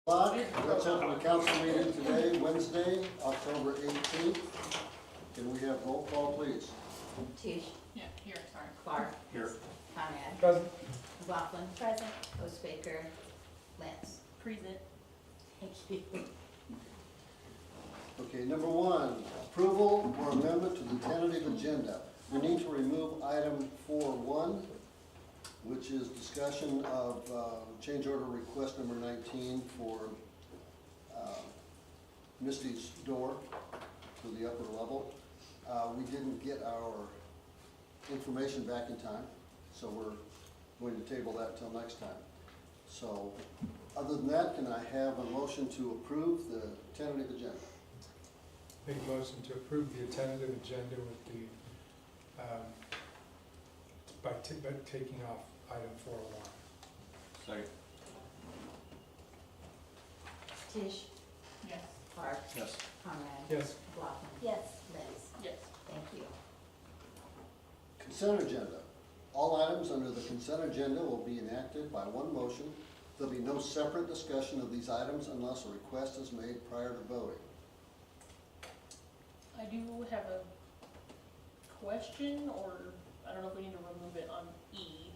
Let's open the council meeting today, Wednesday, October 18th. Can we have roll call, please? Tisch. Yeah, here, sorry. Clark. Here. Conrad. Present. McLaughlin. Present. Oostbaker. Lance. Present. Thank you. Okay, number one, approval or amendment to the tentative agenda. We need to remove item 4.1, which is discussion of change order request number 19 for Misty's door to the upper level. We didn't get our information back in time, so we're going to table that till next time. So, other than that, can I have a motion to approve the tentative agenda? Make a motion to approve the tentative agenda with the, by taking off item 4.1. Second. Tisch. Yes. Clark. Yes. Conrad. Yes. McLaughlin. Yes. Lance. Yes. Thank you. Consent agenda. All items under the consent agenda will be enacted by one motion. There'll be no separate discussion of these items unless a request is made prior to voting. I do have a question, or I don't know if we need to remove it on E.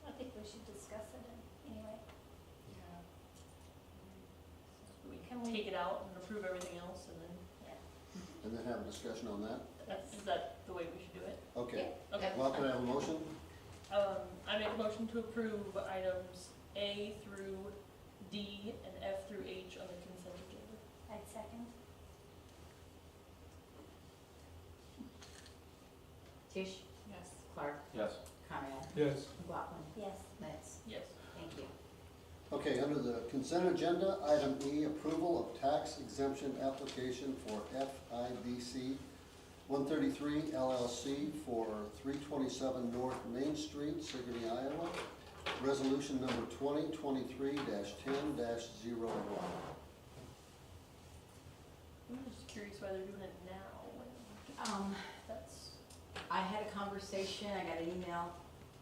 I think we should discuss it anyway. Yeah. We Can can we- take it out and approve everything else, and then, And then have a discussion on that? is that the way we should do it? Okay. Okay. Well, can I have a motion? I make a motion to approve items A through D and F through H on the consent agenda. I'd second. Tisch. Yes. Clark. Yes. Conrad. Yes. McLaughlin. Yes. Lance. Yes. Thank you. Okay, under the consent agenda, item E, approval of tax exemption application for FIBC 133 LLC for 327 North Main Street, Sigourney, Iowa. Resolution number 2023-10-01. I'm just curious why they're doing it now, when that's, I had a conversation, I got an email.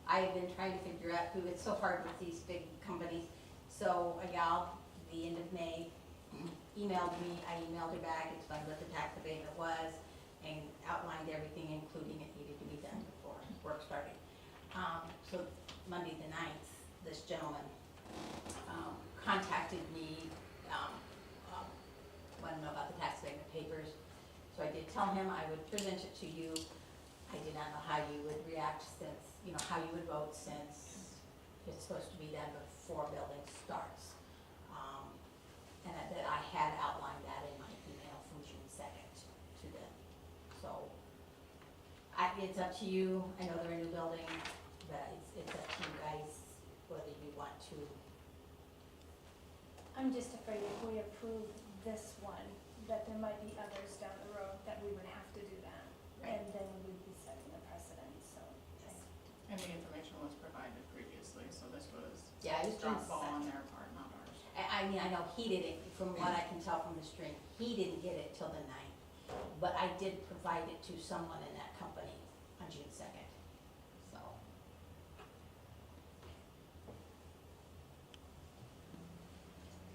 I have been trying to figure out who, it's so hard with these big companies. So a gal, the end of May, emailed me, I emailed her back, explained what the tax abatement was, and outlined everything, including it needed to be done before work started. So Monday the 9th, this gentleman contacted me, wanted to know about the tax abatement papers. So I did tell him I would present it to you. I did not know how you would react since, how you would vote since it's supposed to be done before building starts. And that I had outlined that in my email from June 2nd to them. So it's up to you. I know they're a new building, but it's up to you guys whether you want to. I'm just afraid if we approve this one, that there might be others down the road that we would have to do that. Right. And then we would be setting a precedent, so. And the information was provided previously, so this was Yeah, it was June drop ball on 2nd. their part, not ours. I mean, I know he didn't, from what I can tell from the string, he didn't get it till the 9th. But I did provide it to someone in that company on June 2nd, so.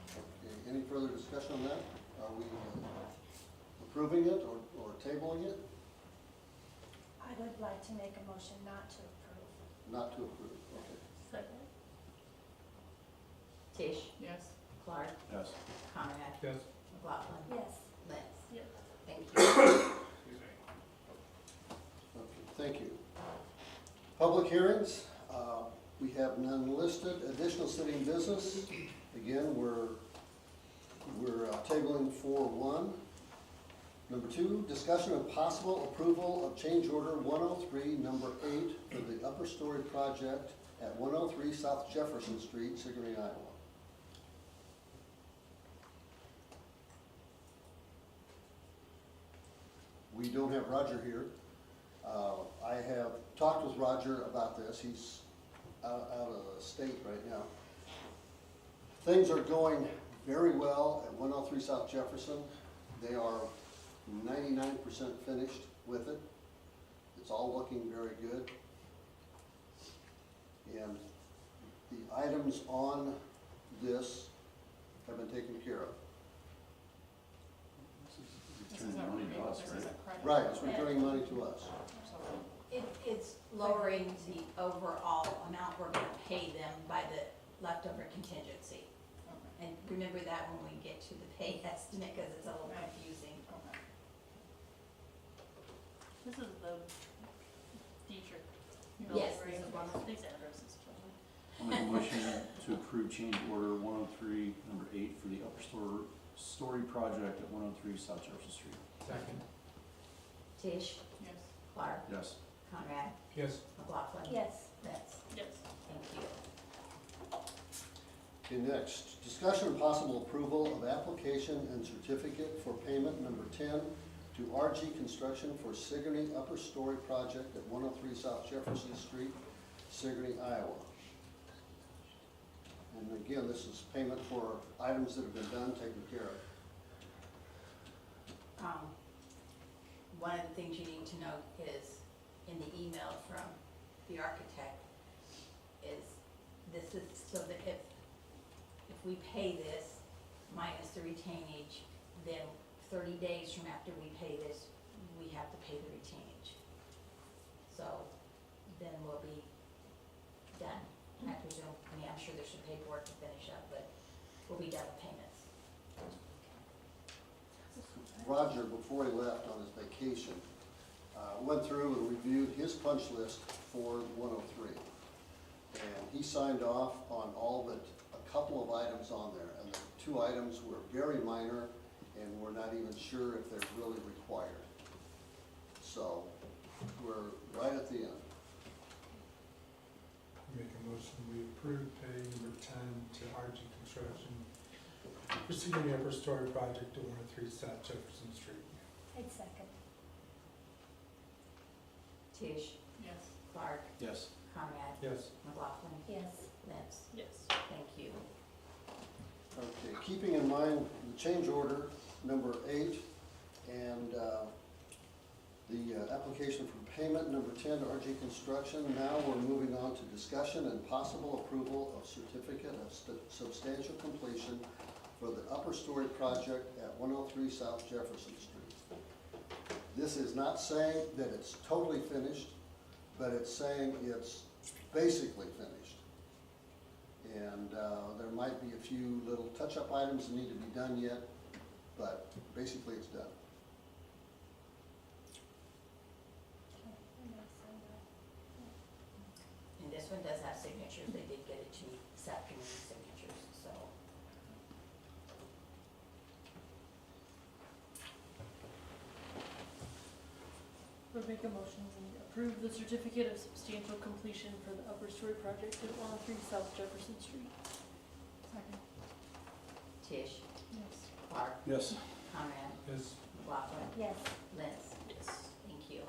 Okay, any further discussion on that? Are we approving it or tabling it? I would like to make a motion not to approve. Not to approve, okay. second. Tisch. Yes. Clark. Yes. Conrad. Yes. McLaughlin. Yes. Lance. Yes. Thank you. Okay, thank you. Public hearings, we have none listed. Additional sitting business, again, we're tabling 4.1. Number 2, discussion of possible approval of change order 103, number 8 for the upper story project at 103 South Jefferson Street, Sigourney, Iowa. We don't have Roger here. I have talked with Roger about this. He's out of the state right now. Things are going very well at 103 South Jefferson. They are 99% finished with it. It's all looking very good. And the items on this taken care of. This is a Money to rebate, us, this is a credit. Right, it's returning money to us. So, It's lowering the overall amount we're gonna pay them by the leftover contingency. okay, And remember that when we get to the pay estimate, because it's a little Right. confusing. okay. This is the Dietrich. Yes, building, this right? is one of- These addresses. I'll make a motion to approve change order 103, number 8 for the upper story project at 103 South Jefferson Street. Second. Tish, Yes. Clark, Yes. Conrad, Yes. McLaughlin. Yes. Lentz. Yes. Thank you. Okay, next, discussion and possible approval of application and certificate for payment number 10 to RG Construction for Sigourney Upper Story Project at 103 South Jefferson Street, Sigourney, Iowa. And again, this is payment for items that have been done, taken care of. One of the things you need to know is, in the email from the architect, is this is so that if we pay this minus the retainage, then 30 days from after we pay this, we have to pay the retainage. So then we'll be done, I presume. I mean, I'm sure there's some paperwork to finish up, but we'll be done with payments. Roger, before he left on his vacation, went through and reviewed his punch list for 103. And he signed off on all but a couple of items on there. And the 2 items were very minor, and we're not even sure if they're really required. So we're right at the end. Make a motion, we approve pay number 10 to RG Construction for Sigourney Upper Story Project at 103 South Jefferson Street. I'd second. Tish, Yes. Clark, Yes. Conrad, Yes. McLaughlin, Yes. Lentz. Yes. Thank you. Okay, keeping in mind the change order number 8 and the application for payment number 10 to RG Construction, now we're moving on to discussion and possible approval of certificate of substantial completion for the upper story project at 103 South Jefferson Street. This is not saying that it's totally finished, but it's saying it's basically finished. And there might be a few little touch-up items that need to be done yet, but basically it's done. Okay, I'm gonna sign that. And this one does have signatures, they did get it to me this afternoon, signatures, so. Would make a motion to approve the certificate of substantial completion for the upper story project at 103 South Jefferson Street. Second. Tish, Yes. Clark, Yes. Conrad, Yes. McLaughlin, Yes. Lentz. Yes. Thank you.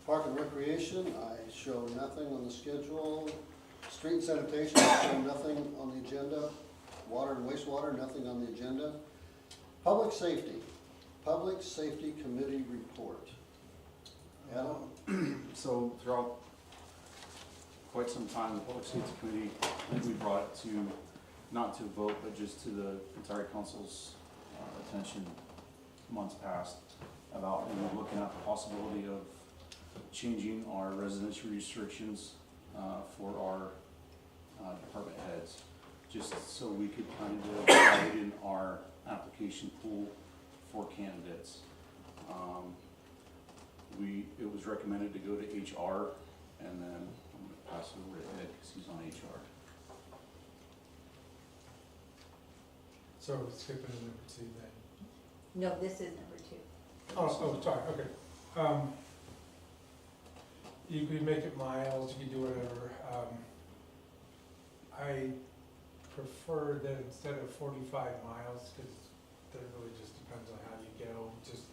Park and Recreation, I show nothing on the schedule. Street and Sanitation, I show nothing on the agenda. Water and wastewater, nothing on the agenda. Public Safety Committee report. Adam? So throughout quite some time, the Public Safety Committee, I think we brought it to, not to vote, but just to the entire council's attention months past about, looking at the possibility of changing our residential restrictions for our department heads, just so we could kind of widen our application pool for candidates. It was recommended to go to HR, and then I'm gonna pass it over to Ed, because he's on HR. So we're skipping to number 2 then. No, this is number 2. Oh, sorry, okay. You could make it miles, you could do whatever. I prefer that instead of 45 miles, because that really just depends on how you go, just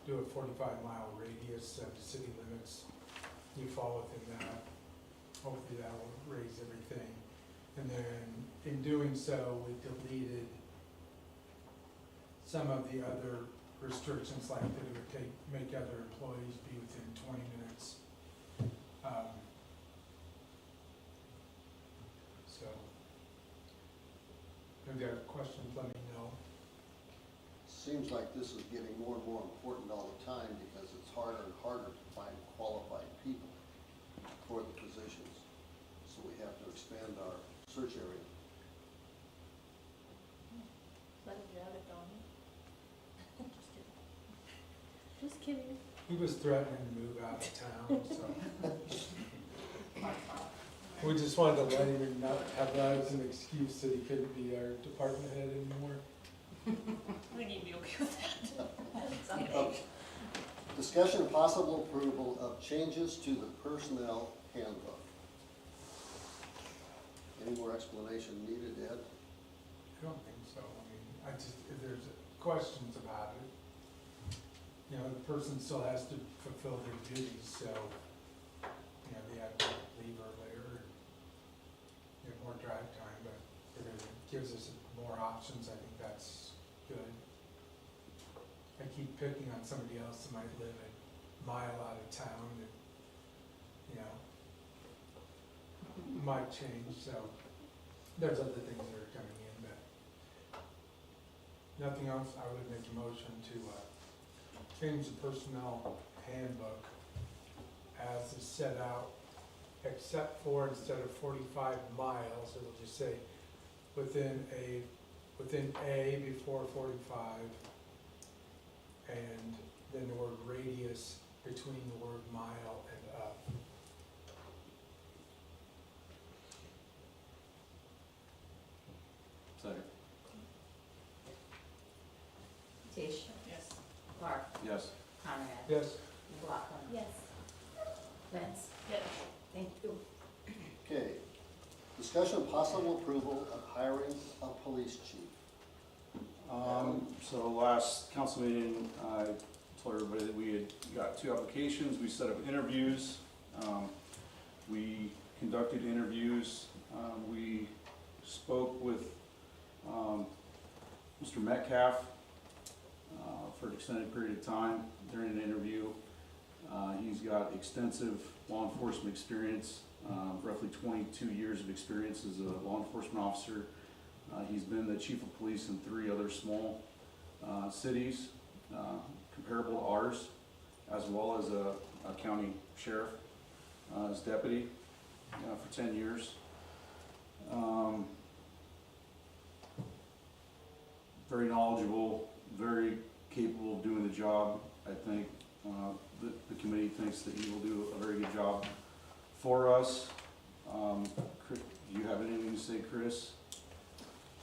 do a 45-mile radius of the city limits. You fall within that. Hopefully that will raise everything. And then in doing so, we deleted some of the other restrictions, like that it would make other employees be within 20 minutes. So If you have questions, let me know. Seems like this is getting more and more important all the time because it's harder and harder to find qualified people for the positions. So we have to expand our search area. Let him have it, Donnie. Just kidding. He was threatening to move out of town, so we just wanted to let him not have that as an excuse that he couldn't be our department head anymore. I think he'd be okay with that. Someday. Okay. Discussion and possible approval of changes to the personnel handbook. Any more explanation needed, Ed? I don't think so. I mean, I just, if there's questions about it, you know, the person still has to fulfill their duties, so, you know, they have to leave earlier and get more drive time, but if it gives us more options, I think that's good. I keep picking on somebody else that might live a mile out of town and, you know, might change, so there's other things that are coming in, but nothing else. I would make a motion to, change the personnel handbook as is set out, except for instead of 45 miles, it'll just say within A before 45, and then the word radius between the word mile and up. Second. Tish, Yes. Clark, Yes. Conrad, Yes. McLaughlin, Yes. Vince. Yes. Thank you. Okay. Discussion and possible approval of hiring a police chief. So last council meeting, I told everybody that we had got 2 applications, we set up interviews. We conducted interviews, we spoke with, Mr. Metcalf, for an extended period of time during an interview. He's got extensive law enforcement experience, roughly 22 years of experience as a law enforcement officer. He's been the chief of police in 3 other small cities comparable to ours, as well as a county sheriff as deputy for 10 years. Very knowledgeable, very capable of doing the job. I think the committee thinks that he will do a very good job for us. Do you have anything to say, Chris?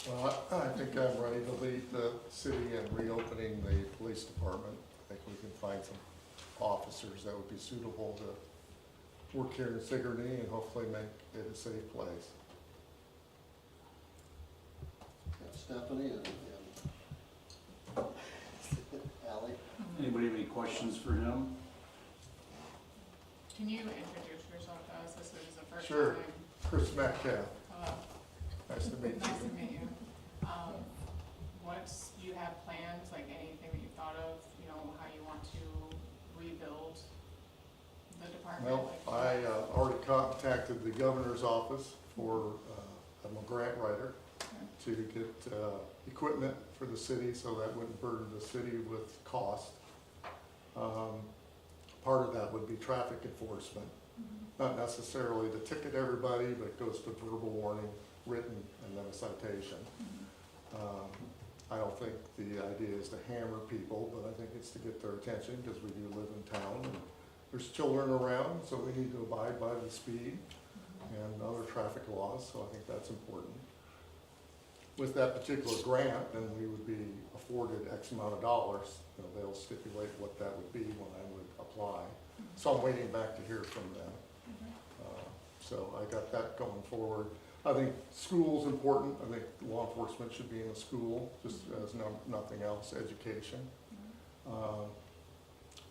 Well, I think I'm ready to lead the city in reopening the police department. I think we can find some officers that would be suitable to work here in Sigourney and hopefully make it a safe place. Stephanie and Ally. Anybody have any questions for him? Can you introduce yourself to us? This is the first Sure. time. Chris Metcalf, Hello. nice to meet Nice to you. meet you. What's, do you have plans, like anything that you thought of, you know, how you want to rebuild the department? Well, I already contacted the governor's office for, I'm a grant writer, to get equipment for the city so that wouldn't burden the city with cost. Part of that would be traffic enforcement, not necessarily to ticket everybody, but it goes to verbal warning, written, and then a citation. I don't think the idea is to hammer people, but I think it's to get their attention because we do live in town and there's children around, so we need to abide by the speed and other traffic laws, so I think that's important. With that particular grant, then we would be afforded X amount of dollars. You know, they'll stipulate what that would be when I would apply. So I'm waiting back to hear from them. So I got that going forward. I think school's important. I think law enforcement should be in a school, just as nothing else, education.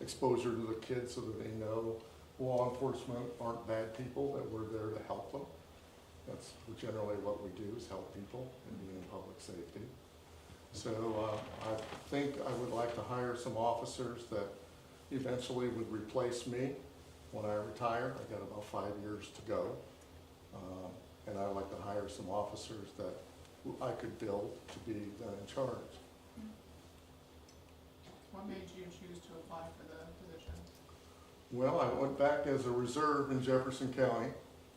Exposure to the kids so that they know law enforcement aren't bad people, that we're there to help them. That's generally what we do, is help people and be in public safety. So I think I would like to hire some officers that eventually would replace me when I retire. I got about 5 years to go. And I'd like to hire some officers that who I could bill to be then in charge. What made you choose to apply for the position? Well, I went back as a reserve in Jefferson County,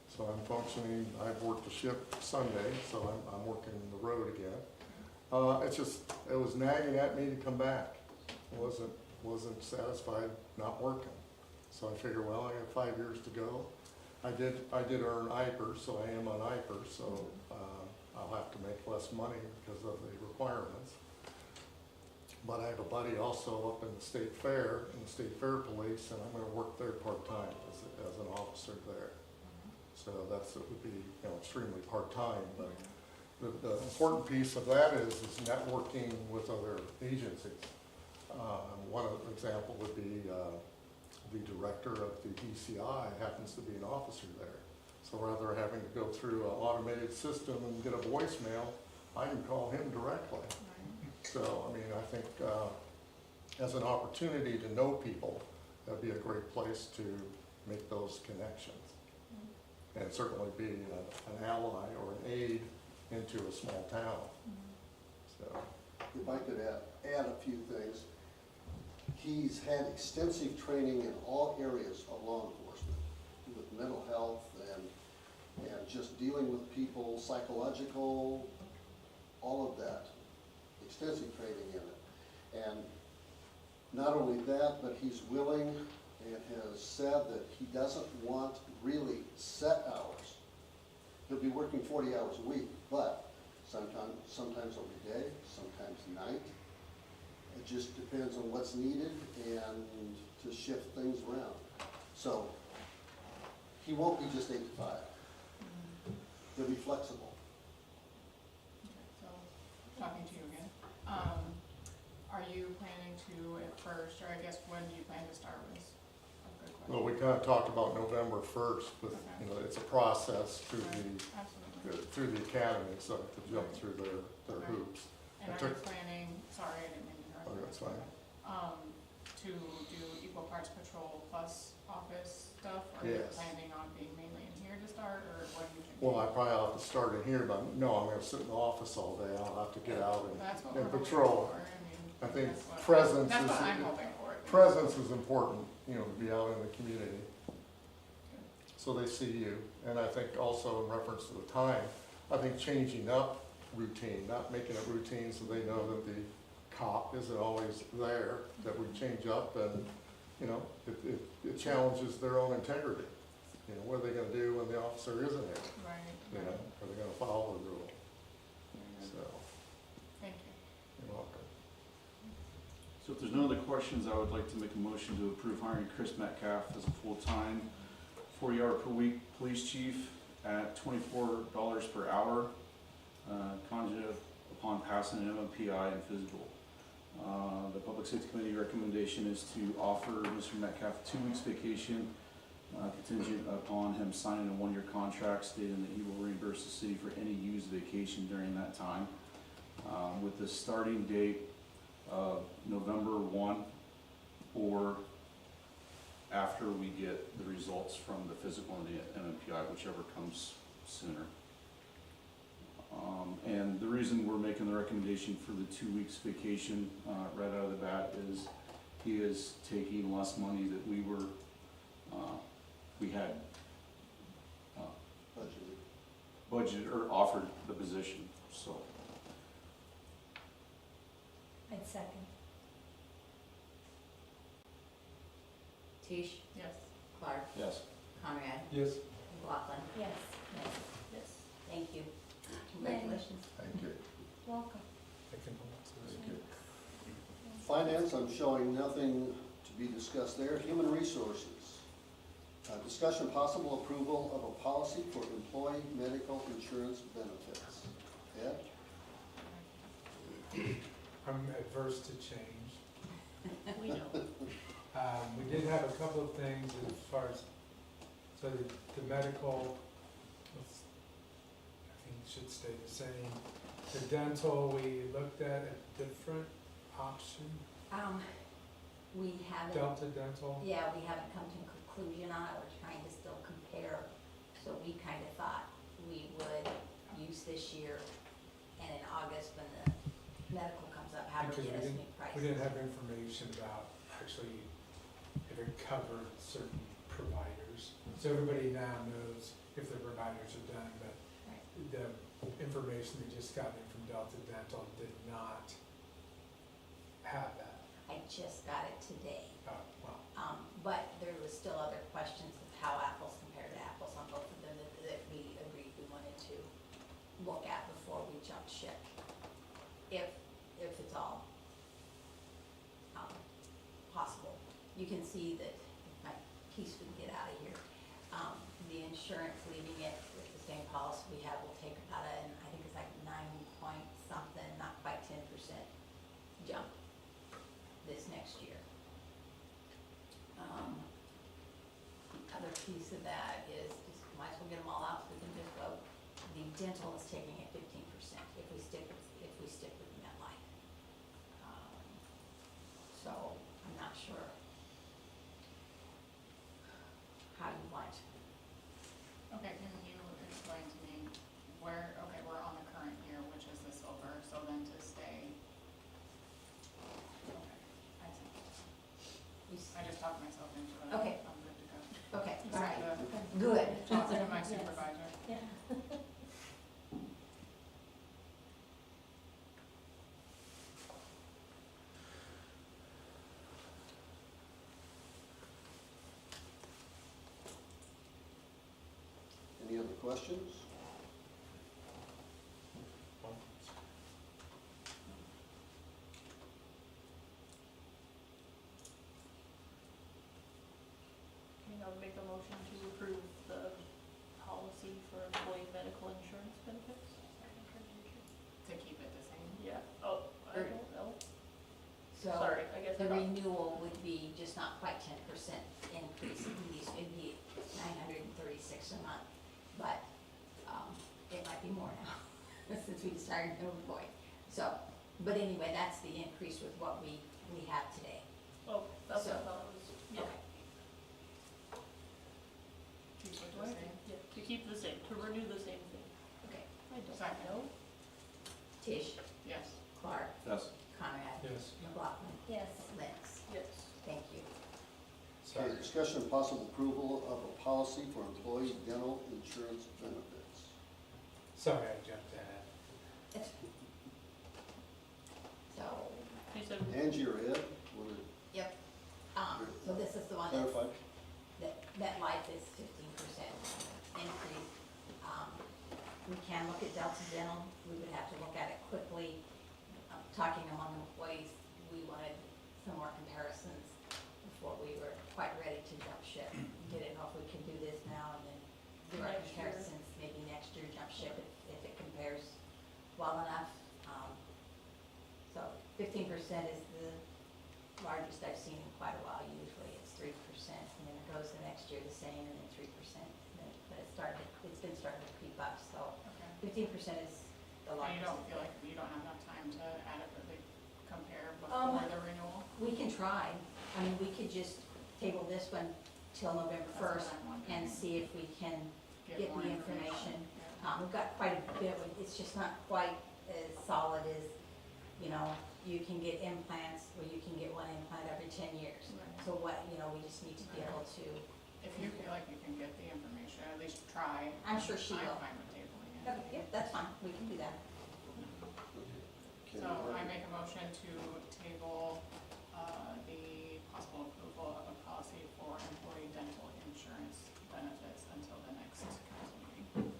so I'm functioning, I've worked a shift Sunday, so I'm working the road again. It was nagging at me to come back. Wasn't satisfied not working. So I figured, well, I got 5 years to go. I did earn IPER, so I am on IPER, so, I'll have to make less money because of the requirements. But I have a buddy also up in the state fair, in the state fair police, and I'm gonna work there part-time as an officer there. So it would be, extremely part-time, but the important piece of that is networking with other agencies. One example would be, the director of the DCI happens to be an officer there. So rather than having to go through an automated system and get a voicemail, I can call him directly. So, I mean, I think as an opportunity to know people, that'd be a great place to make those connections. And certainly be an ally or an aid into a small town. So, If I could add a few things. He's had extensive training in all areas of law enforcement, with mental health and just dealing with people, psychological, all of that. Extensive training in it. And not only that, but he's willing and has said that he doesn't want really set hours. He'll be working 40 hours a week, but sometimes every day, sometimes night. It just depends on what's needed and to shift things around. So he won't be just 8 to 5. He'll be flexible. Okay, so, talking to you again, are you planning to at first, or I guess when do you plan to start was a good question. well, we kind of talked about November 1st, but, Okay. it's a process through Absolutely. through the academy, so to jump through their Right. hoops. And I are you took- planning, sorry, I didn't mean to interrupt. Oh, that's fine. To do equal parts patrol plus office stuff? Or are you Yes. planning on being mainly in here to start, or what do you think? Well, I probably have to start in here, but no, I'm gonna sit in the office all day, I'll have to get out That's what and we're hoping patrol. for. I mean, I think that's what- presence That's what is- I'm hoping for. Presence is important, to be out in the community, so they see you. And I think also in reference to the time, I think changing up routine, not making it routine so they know that the cop isn't always there, that we change up and, it challenges their own integrity. What are they gonna do when the officer isn't here? Right, Are right. they gonna follow the rule? Very good. So, Thank you. you're welcome. So if there's no other questions, I would like to make a motion to approve hiring Chris Metcalf as a full-time, 40-hour per week police chief at $24 per hour, contingent upon passing an MMPI and physical. The Public Safety Committee recommendation is to offer Mr. Metcalf 2 weeks vacation, contingent upon him signing a 1-year contract stating that he will reimburse the city for any used vacation during that time, with the starting date of November 1 or after we get the results from the physical and the MMPI, whichever comes sooner. And the reason we're making the recommendation for the 2 weeks vacation right out of the bat is he is taking less money that we had budgeted or offered the position, so. I'd second. Tish, Yes. Clark, Yes. Conrad, Yes. McLaughlin. Yes, Yes. Thank you. Congratulations. Thank you. welcome. I can hold on to this. Thank you. Finance, I'm showing nothing to be discussed there. Human Resources. Discussion possible approval of a policy for employee medical insurance benefits. Ed? I'm adverse to change. We know. We did have a couple of things as far as, so the medical, I think it should stay the same. The dental, we looked at a different option, We haven't, Delta Dental. yeah, we haven't come to a conclusion on it, we're trying to still compare. So we kind of thought we would use this year and and in August, when the medical comes up, have her Because get us new prices. we didn't have information about actually if it covered certain providers. So everybody now knows if their providers are done, but Right. the information they just got in from Delta Dental did not have that. I just got it today. Well, But there was still other questions of how apples compare to apples on both of them that we agreed we wanted to look at before we jumped ship. If it's all, possible. You can see that, if my piece would get out of here, the insurance leaving it with the same policy we have will take about I think it's like 9 point something, not quite 10% jump this next year. The other piece of that is, just might as well get them all out so we can just go. The dental is taking it 15% if we stick with MetLife. So I'm not sure how you want. Okay, can you explain to me where, okay, we're on the current year, which is the silver, so then to stay. Okay, I see. I just talked myself into it. Okay. I'm good to go. Okay, Just all have right, to good. talk to my Yes. supervisor. Yeah. Any other questions? Okay, I'll make a motion to approve the policy for employee medical insurance benefits. To keep it the same. Yeah, oh, I don't know. So Sorry, I guess I the got, renewal would be just not quite 10% increase, it'd be 936 a month, but, it might be more now, since we decided to avoid. So, but anyway, that's the increase with what we have today. oh, that's what I So- thought it was, yeah. Okay. Keep it Do the I- same. Yeah, to keep the same, to renew the same thing. Okay. I don't Second. know. Tish, Yes. Clark, Yes. Conrad, yes, McLaughlin, Yes. Lenz. Yes. Thank you. Okay, discussion and possible approval of a policy for employee dental insurance benefits. sorry I jumped ahead. So, You said, Angie or Ed, want to yep, so this is the one that's, clarify? that life is 15% increase. We can look at Delta Dental, we would have to look at it quickly. Talking among employees, we wanted some more comparisons before we were quite ready to jump ship. Didn't know if we could do this now and then do our Next year. comparisons, maybe next year jump ship if it compares well enough. So 15% is the largest I've seen in quite a while. Usually it's 3%, and then it goes the next year the same, and then 3%. But it's been starting to creep up, so Okay. 15% is the And largest. you don't feel like you don't have enough time to adequately compare Um, before the renewal? We can try. I mean, we could just table this one till November That's what 1st I'm wondering. and see if we can get more the information. Yeah. We've got quite a bit, it's just not quite as solid as, you know, you can get implants, or you can get one implant every 10 years. Right. So what, you know, we just need to be able to, If you feel like you can get the information, at least try. I'm sure she will. I'm fine with tabling it. okay, yep, that's fine, we can do that. Okay, So I make a motion to table, the possible approval of a policy for employee dental insurance benefits until the next council meeting.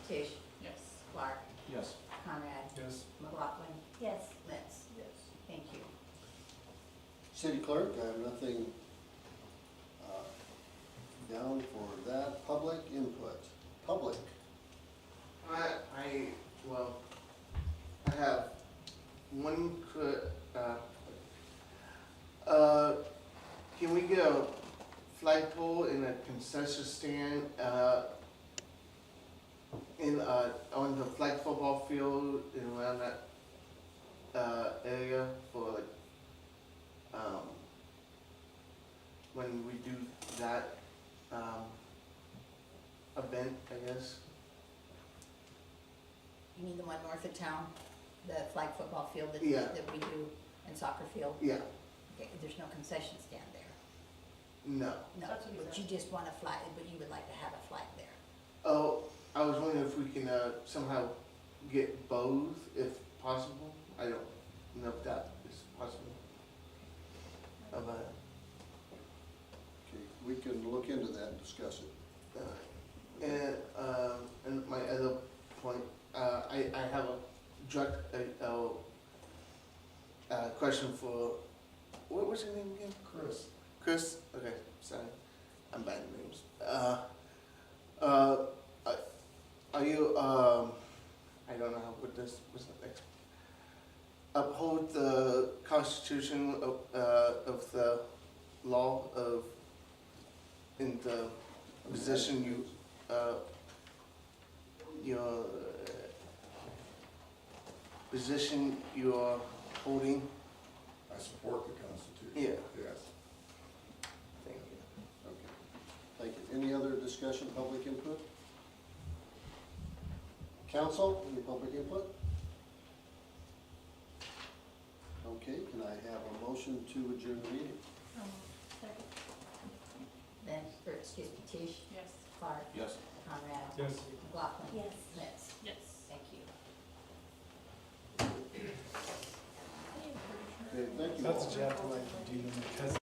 Tish, Yes. Clark, Yes. Conrad, Yes, McLaughlin, Yes. Lentz. Yes. Thank you. City clerk, I have nothing down for that. Public input. Public. Well, I have one, can we get a flagpole in a concession stand, on the flag football field and around that, area for like, when we do that, event, I guess? You mean the one north of town, the flag football field that, Yeah. that we do, and soccer field? Yeah, Okay, there's no concession stand there? no. No, That's what he but said. you just want a flag, but you would like to have a flag there? Oh, I was wondering if we can, somehow get both, if possible. I don't know if that is possible. But, Okay, we can look into that and discuss it. and my other point, I have a question for, what was your name again? Chris, Chris? Okay, sorry, I'm bad at names. Are you, I don't know how to put this, what's the next? Uphold the constitution of the law of, in the position you, your position you are holding? I support the Constitution. Yeah. Yes. Thank you. Okay, thank you. Any other discussion, public input? Council, any public input? Okay, can I have a motion to adjourn the meeting? Second. Then, or excuse me, Tish, Yes. Clark, Yes. Conrad. Yes. McLaughlin. Yes. Metz. Yes. Thank you. Okay, thank you all. That's Jeff, like, do you know my cousin?